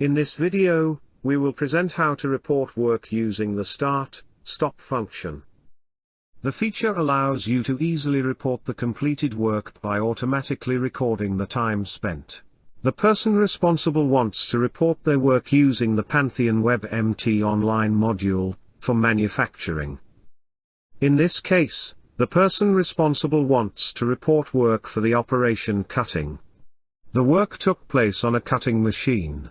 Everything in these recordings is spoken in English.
In this video, we will present how to report work using the start/stop function. The feature allows you to easily report the completed work by automatically recording the time spent. The person responsible wants to report their work using the Pantheon WebMT online module for manufacturing. In this case, the person responsible wants to report work for the operation cutting. The work took place on a cutting machine.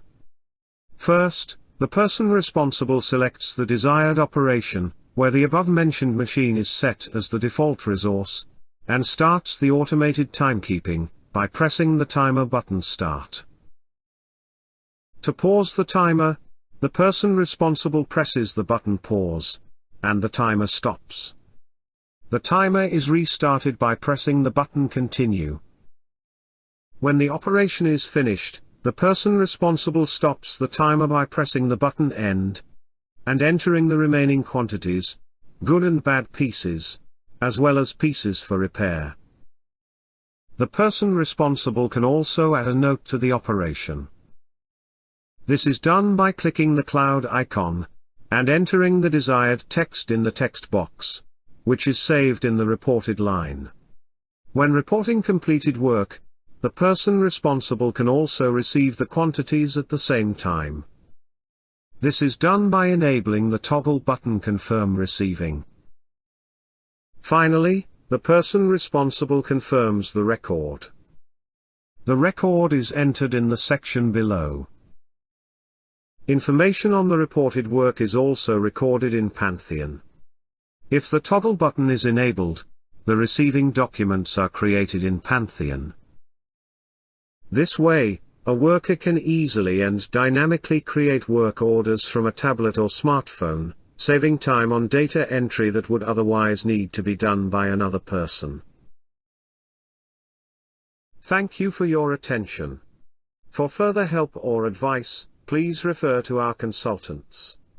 First, the person responsible selects the desired operation, where the above-mentioned machine is set as the default resource, and starts the automated timekeeping by pressing the timer button Start. To pause the timer, the person responsible presses the button Pause, and the timer stops. The timer is restarted by pressing the button Continue. When the operation is finished, the person responsible stops the timer by pressing the button End, and entering the remaining quantities, good and bad pieces, as well as pieces for repair. The person responsible can also add a note to the operation. This is done by clicking the cloud icon, and entering the desired text in the text box, which is saved in the reported line. When reporting completed work, the person responsible can also receive the quantities at the same time. This is done by enabling the toggle button Confirm Receiving. Finally, the person responsible confirms the record. The record is entered in the section below. Information on the reported work is also recorded in Pantheon. If the toggle button is enabled, the receiving documents are created in Pantheon. This way, a worker can easily and dynamically create work orders from a tablet or smartphone, saving time on data entry that would otherwise need to be done by another person. Thank you for your attention. For further help or advice, please refer to our consultants.